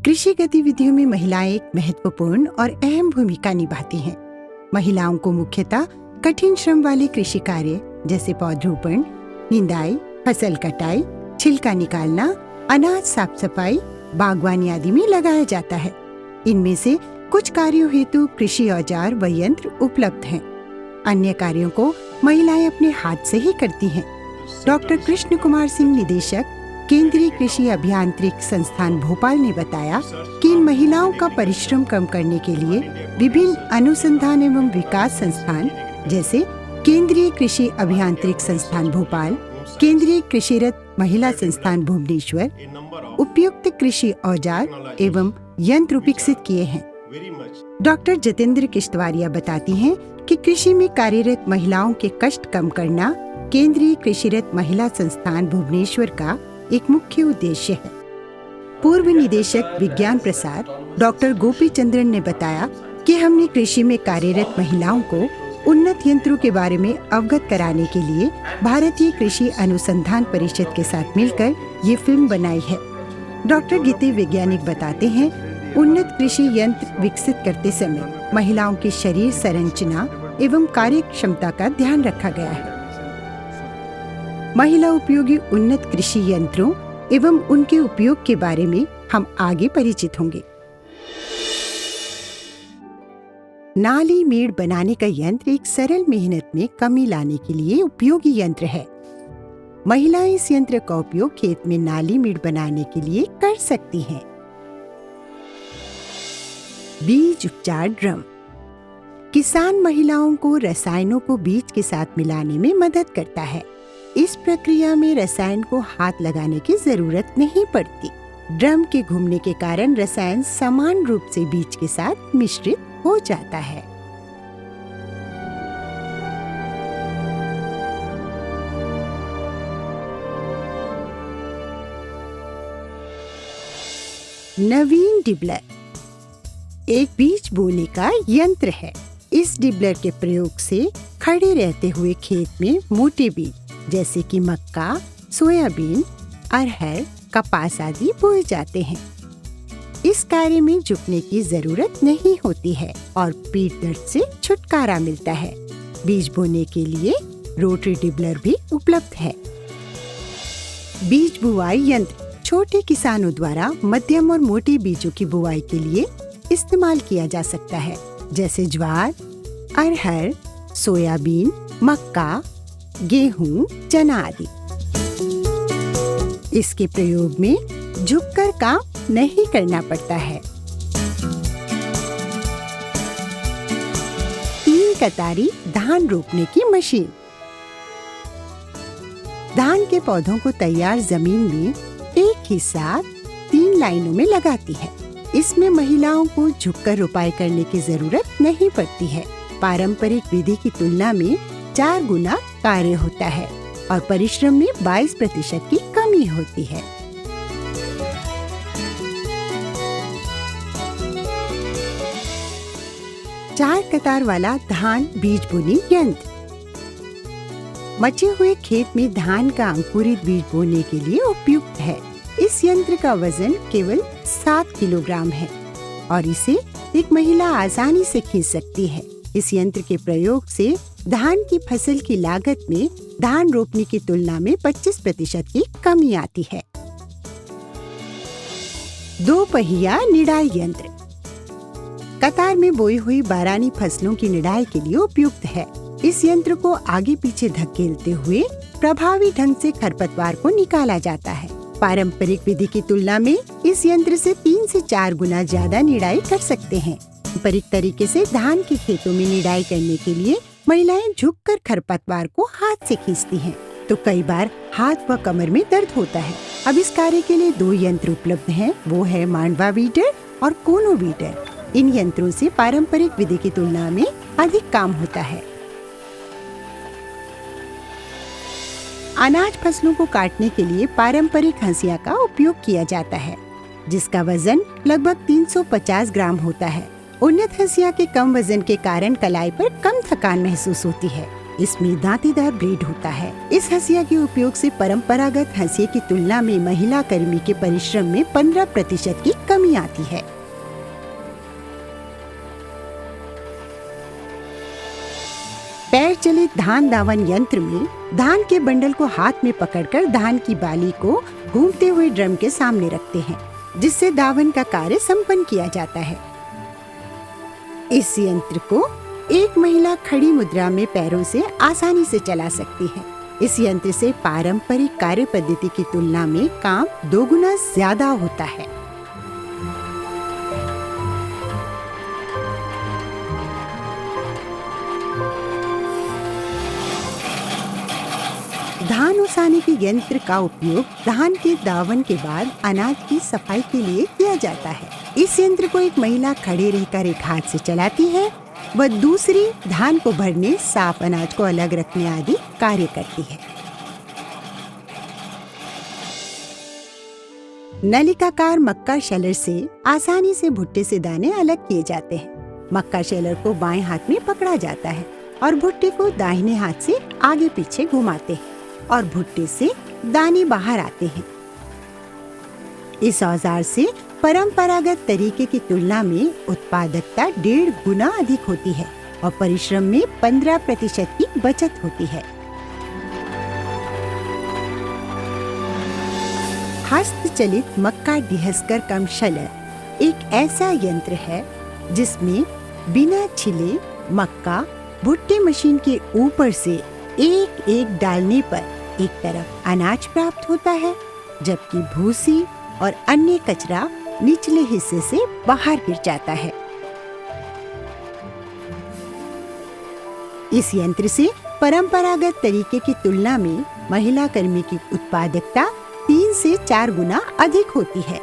कृषि गतिविधियों में महिलाएं एक महत्वपूर्ण और अहम भूमिका निभाती हैं। महिलाओं को मुख्यतः कठिन श्रम वाले कृषि कार्य जैसे पौधरोपण, निंदाई, फसल कटाई, छिलका निकालना, अनाज साफ सफाई, बागवानी आदि में लगाया जाता है। इनमें से कुछ कार्यों हेतु कृषि औजार व यंत्र उपलब्ध हैं। अन्य कार्यों को महिलाएं अपने हाथ से ही करती हैं। डॉक्टर कृष्ण कुमार सिंह, निदेशक केंद्रीय कृषि अभियांत्रिकी संस्थान भोपाल ने बताया कि इन महिलाओं का परिश्रम कम करने के लिए विभिन्न अनुसंधान एवं विकास संस्थान जैसे केंद्रीय कृषि अभियांत्रिकी संस्थान भोपाल, केंद्रीय कृषिरत महिला संस्थान भुवनेश्वर, उपयुक्त कृषि औजार एवं यंत्र विकसित किए हैं। डॉक्टर जतेंद्र किश्तवारिया बताती हैं कि कृषि में कार्यरत महिलाओं के कष्ट कम करना केंद्रीय कृषिरत महिला संस्थान भुवनेश्वर का एक मुख्य उद्देश्य है। पूर्व निदेशक विज्ञान प्रसार डॉक्टर गोपी चंद्रन ने बताया कि हमने कृषि में कार्यरत महिलाओं को उन्नत यंत्रों के बारे में अवगत कराने के लिए भारतीय कृषि अनुसंधान परिषद के साथ मिलकर ये फिल्म बनाई है। डॉक्टर गीते वैज्ञानिक बताते हैं, उन्नत कृषि यंत्र विकसित करते समय महिलाओं की शरीर संरचना एवं कार्य क्षमता का ध्यान रखा गया है। महिला उपयोगी उन्नत कृषि यंत्रों एवं उनके उपयोग के बारे में हम आगे परिचित होंगे। नाली मेड़ बनाने का यंत्र एक सरल मेहनत में कमी लाने के लिए उपयोगी यंत्र है। महिलाएं इस यंत्र का उपयोग खेत में नाली मेड़ बनाने के लिए कर सकती हैं। बीज उपचार ड्रम किसान महिलाओं को रसायनों को बीज के साथ मिलाने में मदद करता है। इस प्रक्रिया में रसायन को हाथ लगाने की जरूरत नहीं पड़ती। ड्रम के घूमने के कारण रसायन समान रूप से बीज के साथ मिश्रित हो जाता है। नवीन डिबलर एक बीज बोने का यंत्र है। इस डिबलर के प्रयोग से खड़े रहते हुए खेत में मोटे बीज जैसे कि मक्का, सोयाबीन, अरहर, कपास आदि बोए जाते हैं। इस कार्य में झुकने की जरूरत नहीं होती है और पीठ दर्द से छुटकारा मिलता है। बीज बोने के लिए रोटरी डिबलर भी उपलब्ध है। बीज बुआई यंत्र छोटे किसानों द्वारा मध्यम और मोटे बीजों की बुआई के लिए इस्तेमाल किया जा सकता है, जैसे ज्वार, अरहर, सोयाबीन, मक्का, गेहूं, चना आदि। इसके प्रयोग में झुककर काम नहीं करना पड़ता है। 3 कतारी धान रोपने की मशीन धान के पौधों को तैयार जमीन में एक ही साथ 3 लाइनों में लगाती है। इसमें महिलाओं को झुककर रोपाई करने की जरूरत नहीं पड़ती है। पारंपरिक विधि की तुलना में 4 गुना कार्य होता है और परिश्रम में 22% की कमी होती है। चार कतार वाला धान बीज बोनी यंत्र मचे हुए खेत में धान का अंकुरित बीज बोने के लिए उपयुक्त है। इस यंत्र का वजन केवल 7 किलोग्राम है और इसे एक महिला आसानी से खींच सकती है। इस यंत्र के प्रयोग से धान की फसल की लागत में धान रोपने की तुलना में 25% की कमी आती है। 2 पहिया निराई यंत्र कतार में बोई हुई बारानी फसलों की निराई के लिए उपयुक्त है। इस यंत्र को आगे पीछे धकेलते हुए प्रभावी ढंग से खरपतवार को निकाला जाता है। पारंपरिक विधि की तुलना में इस यंत्र से 3 से 4 गुना ज्यादा निराई कर सकते हैं। पारंपरिक तरीके से धान के खेतों में निराई करने के लिए महिलाएं झुककर खरपतवार को हाथ से खींचती हैं, तो कई बार हाथ व कमर में दर्द होता है। अब इस कार्य के लिए 2 यंत्र उपलब्ध हैं, वो है मांडवा वीडर और कोनो वीडर। इन यंत्रों से पारंपरिक विधि की तुलना में अधिक काम होता है। अनाज फसलों को काटने के लिए पारंपरिक हंसिया का उपयोग किया जाता है, जिसका वजन लगभग 350 ग्राम होता है। उन्नत हंसिया के कम वजन के कारण कलाई पर कम थकान महसूस होती है। इसमें दांतेदार ब्लेड होता है। इस हंसिया के उपयोग से परंपरागत हंसिया की तुलना में महिला कर्मी के परिश्रम में 15% की कमी आती है। पैर चलित धान दावन यंत्र में धान के बंडल को हाथ में पकड़कर धान की बाली को घूमते हुए ड्रम के सामने रखते हैं, जिससे दावन का कार्य संपन्न किया जाता है। इस यंत्र को एक महिला खड़ी मुद्रा में पैरों से आसानी से चला सकती है। इस यंत्र से पारंपरिक कार्य पद्धति की तुलना में काम 2 गुना ज्यादा होता है। धान ओसाने के यंत्र का उपयोग धान के दावन के बाद अनाज की सफाई के लिए किया जाता है। इस यंत्र को एक महिला खड़े रहकर एक हाथ से चलाती है, व दूसरी धान को भरने, साफ अनाज को अलग रखने आदि कार्य करती है। नलिकाकार मक्का शेलर से आसानी से भुट्टे से दाने अलग किए जाते हैं। मक्का शेलर को बाएं हाथ में पकड़ा जाता है और भुट्टे को दाहिने हाथ से आगे पीछे घुमाते हैं और भुट्टे से दाने बाहर आते हैं। इस औजार से परंपरागत तरीके की तुलना में उत्पादकता 1.5 गुना अधिक होती है और परिश्रम में 15% की बचत होती है। हस्तचलित मक्का डिहस्कर कम शलर एक ऐसा यंत्र है जिसमें बिना छिले मक्का भुट्टे मशीन के ऊपर से एक एक डालने पर एक तरफ अनाज प्राप्त होता है, जबकि भूसी और अन्य कचरा निचले हिस्से से बाहर गिर जाता है। इस यंत्र से परंपरागत तरीके की तुलना में महिला कर्मी की उत्पादकता 3 से 4 गुना अधिक होती है।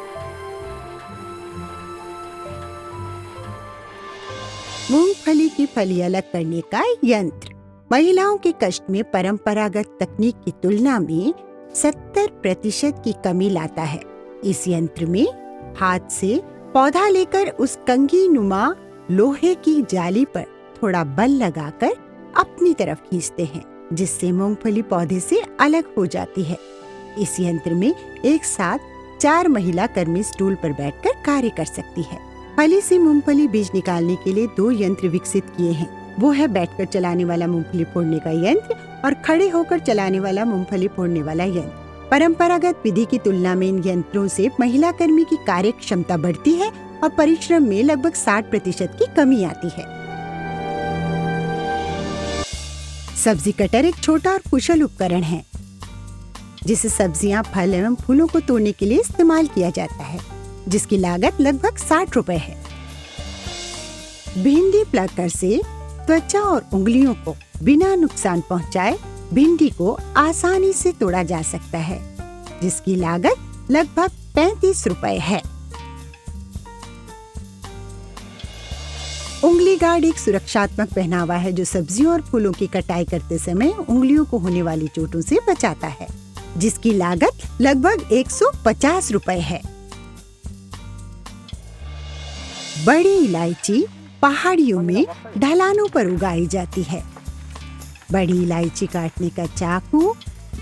मूंगफली की फली अलग करने का यंत्र महिलाओं के कष्ट में परंपरागत तकनीक की तुलना में 70% की कमी लाता है। इस यंत्र में हाथ से पौधा लेकर उस कंघी नुमा लोहे की जाली पर थोड़ा बल लगाकर अपनी तरफ खींचते हैं, जिससे मूंगफली पौधे से अलग हो जाती है। इस यंत्र में एक साथ 4 महिला कर्मी स्टूल पर बैठकर कार्य कर सकती है। फली से मूंगफली बीज निकालने के लिए 2 यंत्र विकसित किए हैं। वो है बैठकर चलाने वाला मूंगफली फोड़ने का यंत्र और खड़े होकर चलाने वाला मूंगफली फोड़ने वाला यंत्र। परंपरागत विधि की तुलना में इन यंत्रों से महिला कर्मी की कार्य क्षमता बढ़ती है और परिश्रम में लगभग 60% की कमी आती है। सब्जी कटर एक छोटा और कुशल उपकरण है जिसे सब्जियां, फल एवं फूलों को तोड़ने के लिए इस्तेमाल किया जाता है, जिसकी लागत लगभग 60 रुपए है। भिंडी प्लकर से त्वचा और उंगलियों को बिना नुकसान पहुंचाए भिंडी को आसानी से तोड़ा जा सकता है, जिसकी लागत लगभग 35 रुपए है। उंगली गार्ड एक सुरक्षात्मक पहनावा है जो सब्जियों और फूलों की कटाई करते समय उंगलियों को होने वाली चोटों से बचाता है, जिसकी लागत लगभग 150 रुपए है। बड़ी इलायची पहाड़ियों में ढलानों पर उगाई जाती है। बड़ी इलायची काटने का चाकू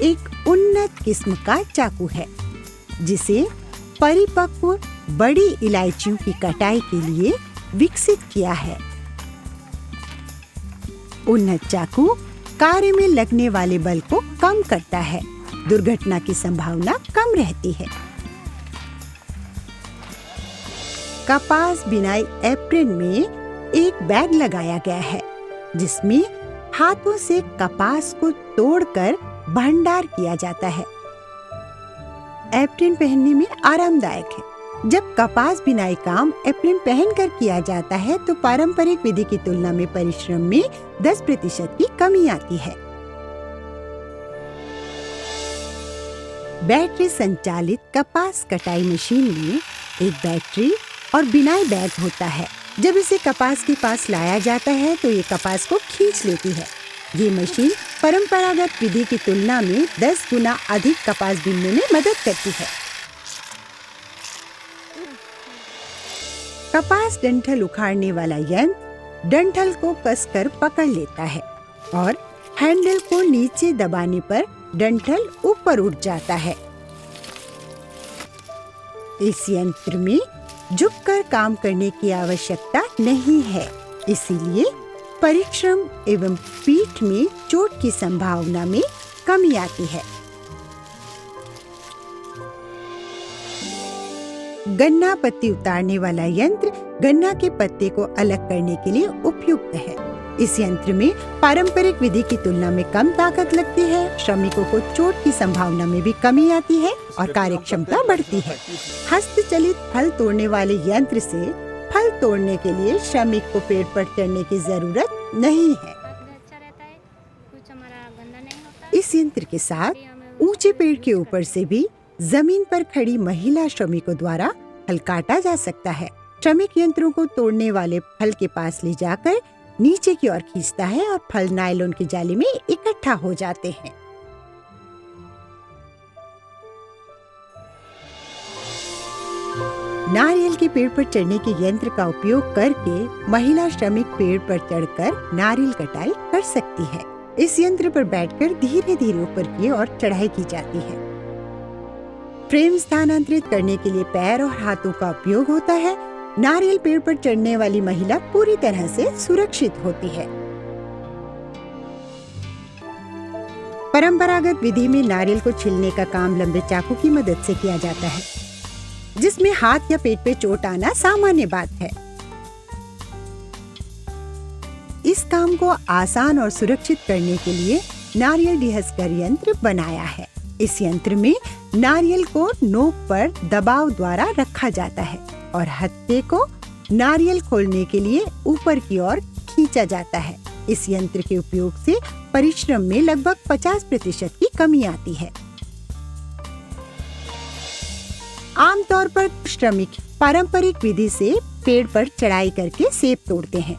एक उन्नत किस्म का चाकू है, जिसे परिपक्व बड़ी इलायचियों की कटाई के लिए विकसित किया है। उन्नत चाकू कार्य में लगने वाले बल को कम करता है, दुर्घटना की संभावना कम रहती है। कपास बिनाई एप्रिन में एक बैग लगाया गया है, जिसमें हाथों से कपास को तोड़कर भंडार किया जाता है। एप्रिन पहनने में आरामदायक है। जब कपास बिनाई काम एप्रिन पहनकर किया जाता है तो पारंपरिक विधि की तुलना में परिश्रम में 10% की कमी आती है। बैटरी संचालित कपास कटाई मशीन में एक बैटरी और बिनाई बैग होता है। जब इसे कपास के पास लाया जाता है तो ये कपास को खींच लेती है। ये मशीन परंपरागत विधि की तुलना में 10 गुना अधिक कपास बीनने में मदद करती है। कपास डंठल उखाड़ने वाला यंत्र डंठल को कसकर पकड़ लेता है और हैंडल को नीचे दबाने पर डंठल ऊपर उठ जाता है। इस यंत्र में झुककर काम करने की आवश्यकता नहीं है, इसीलिए परिश्रम एवं पीठ में चोट की संभावना में कमी आती है। गन्ना पत्ती उतारने वाला यंत्र गन्ना के पत्ते को अलग करने के लिए उपयुक्त है। इस यंत्र में पारंपरिक विधि की तुलना में कम ताकत लगती है, श्रमिकों को चोट की संभावना में भी कमी आती है और कार्यक्षमता बढ़ती है। हस्तचलित फल तोड़ने वाले यंत्र से फल तोड़ने के लिए श्रमिक को पेड़ पर चढ़ने की जरूरत नहीं है। इस यंत्र के साथ ऊंचे पेड़ के ऊपर से भी जमीन पर खड़ी महिला श्रमिकों द्वारा फल काटा जा सकता है। श्रमिक यंत्रों को तोड़ने वाले फल के पास ले जाकर नीचे की ओर खींचता है और फल नायलॉन की जाली में इकट्ठा हो जाते हैं। नारियल के पेड़ पर चढ़ने के यंत्र का उपयोग करके महिला श्रमिक पेड़ पर चढ़कर नारियल कटाई कर सकती है। इस यंत्र पर बैठकर धीरे धीरे ऊपर की ओर चढ़ाई की जाती है। फ्रेम स्थानांतरित करने के लिए पैर और हाथों का उपयोग होता है। नारियल पेड़ पर चढ़ने वाली महिला पूरी तरह से सुरक्षित होती है। परंपरागत विधि में नारियल को छीलने का काम लंबे चाकू की मदद से किया जाता है, जिसमें हाथ या पेट पे चोट आना सामान्य बात है। इस काम को आसान और सुरक्षित करने के लिए नारियल डिहस्कर यंत्र बनाया है। इस यंत्र में नारियल को नोक पर दबाव द्वारा रखा जाता है और हत्थे को नारियल खोलने के लिए ऊपर की ओर खींचा जाता है। इस यंत्र के उपयोग से परिश्रम में लगभग 50% की कमी आती है। आमतौर पर श्रमिक पारंपरिक विधि से पेड़ पर चढ़ाई करके सेब तोड़ते हैं।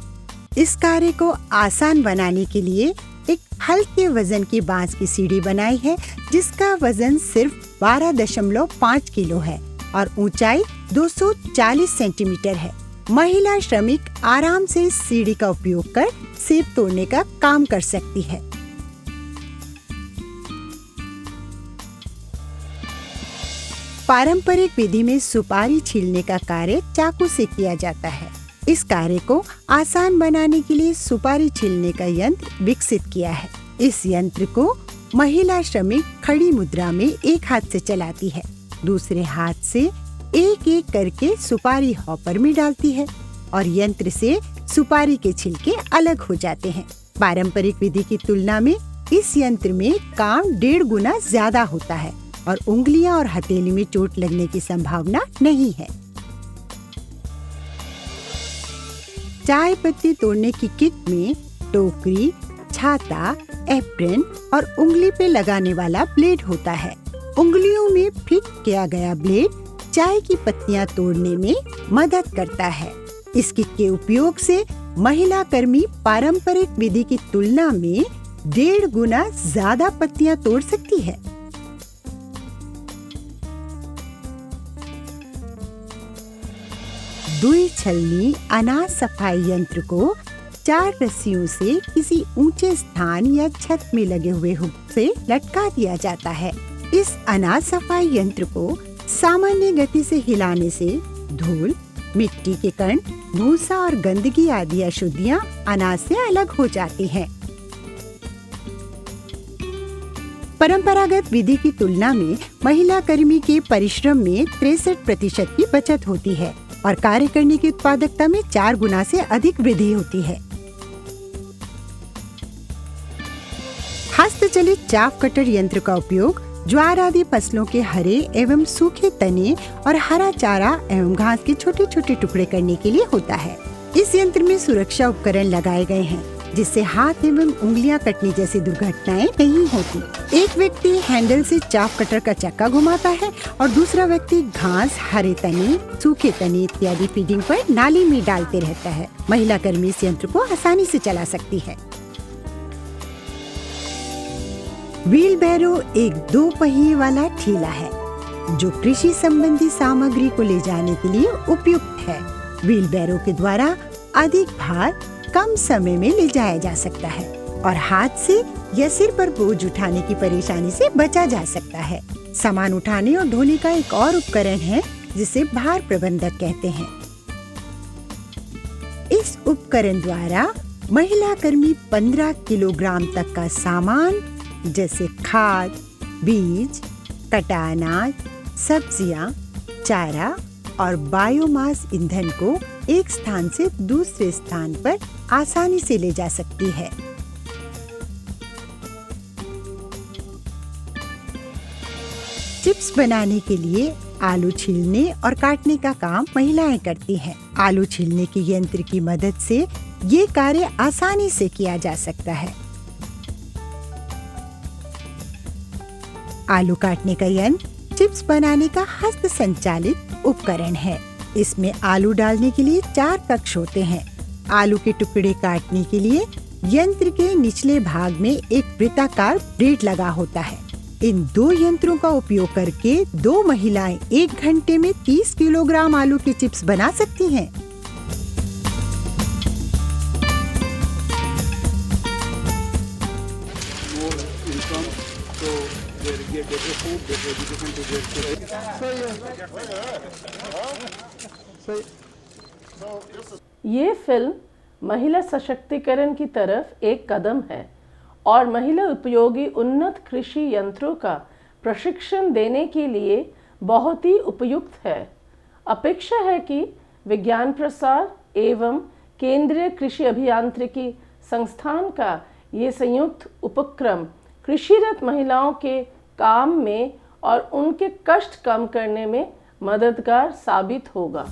इस कार्य को आसान बनाने के लिए एक हल्के वजन की बांस की सीढ़ी बनाई है, जिसका वजन सिर्फ 12.5 किलो है और ऊंचाई 240 सेंटीमीटर है। महिला श्रमिक आराम से इस सीढ़ी का उपयोग कर सेब तोड़ने का काम कर सकती है। पारंपरिक विधि में सुपारी छीलने का कार्य चाकू से किया जाता है। इस कार्य को आसान बनाने के लिए सुपारी छीलने का यंत्र विकसित किया है। इस यंत्र को महिला श्रमिक खड़ी मुद्रा में एक हाथ से चलाती है, दूसरे हाथ से एक एक करके सुपारी हॉपर में डालती है और यंत्र से सुपारी के छिलके अलग हो जाते हैं। पारंपरिक विधि की तुलना में इस यंत्र में काम 1.5 गुना ज्यादा होता है और उंगलियां और हथेली में चोट लगने की संभावना नहीं है। चाय पत्ती तोड़ने की किट में टोकरी, छाता, एप्रन और उंगली पे लगाने वाला ब्लेड होता है। उंगलियों में फिट किया गया ब्लेड चाय की पत्तियां तोड़ने में मदद करता है। इस किट के उपयोग से महिला कर्मी पारंपरिक विधि की तुलना में 1.5 गुना ज्यादा पत्तियां तोड़ सकती है। दुई छलनी अनाज सफाई यंत्र को 4 रस्सियों से किसी ऊंचे स्थान या छत में लगे हुए हुक से लटका दिया जाता है। इस अनाज सफाई यंत्र को सामान्य गति से हिलाने से धूल, मिट्टी के कण, भूसा और गंदगी आदि अशुद्धियां अनाज से अलग हो जाती हैं। परंपरागत विधि की तुलना में महिला कर्मी के परिश्रम में 63% की बचत होती है और कार्य करने की उत्पादकता में 4 गुना से अधिक वृद्धि होती है। हस्तचलित चाफ कटर यंत्र का उपयोग ज्वार आदि फसलों के हरे एवं सूखे तने और हरा चारा एवं घास के छोटे छोटे टुकड़े करने के लिए होता है। इस यंत्र में सुरक्षा उपकरण लगाए गए हैं, जिससे हाथ एवं उंगलियां कटने जैसी दुर्घटनाएं नहीं होती। एक व्यक्ति हैंडल से चाफ कटर का चक्का घुमाता है और दूसरा व्यक्ति घास, हरे तने, सूखे तने इत्यादि फीडिंग पर नाली में डालते रहता है। महिला कर्मी इस यंत्र को आसानी से चला सकती है। व्हील बैरो एक 2 पहिए वाला ठेला है, जो कृषि संबंधी सामग्री को ले जाने के लिए उपयुक्त है। व्हील बैरो के द्वारा अधिक भार कम समय में ले जाया जा सकता है और हाथ से या सिर पर बोझ उठाने की परेशानी से बचा जा सकता है। सामान उठाने और ढोने का एक और उपकरण है जिसे भार प्रबंधक कहते हैं। इस उपकरण द्वारा महिला कर्मी 15 किलोग्राम तक का सामान जैसे खाद, बीज, कटा अनाज, सब्जियां, चारा और बायोमास ईंधन को एक स्थान से दूसरे स्थान पर आसानी से ले जा सकती है। चिप्स बनाने के लिए आलू छीलने और काटने का काम महिलाएं करती हैं। आलू छीलने के यंत्र की मदद से ये कार्य आसानी से किया जा सकता है। आलू काटने का यंत्र चिप्स बनाने का हस्त संचालित उपकरण है। इसमें आलू डालने के लिए 4 कक्ष होते हैं। आलू के टुकड़े काटने के लिए यंत्र के निचले भाग में एक वृत्ताकार ब्लेड लगा होता है। इन 2 यंत्रों का उपयोग करके 2 महिलाएं 1 घंटे में 30 किलोग्राम आलू के चिप्स बना सकती हैं। ये फिल्म महिला सशक्तिकरण की तरफ एक कदम है और महिला उपयोगी उन्नत कृषि यंत्रों का प्रशिक्षण देने के लिए बहुत ही उपयुक्त है। अपेक्षा है कि विज्ञान प्रसार एवं केंद्रीय कृषि अभियांत्रिकी संस्थान का ये संयुक्त उपक्रम कृषिरत महिलाओं के काम में और उनके कष्ट कम करने में मददगार साबित होगा।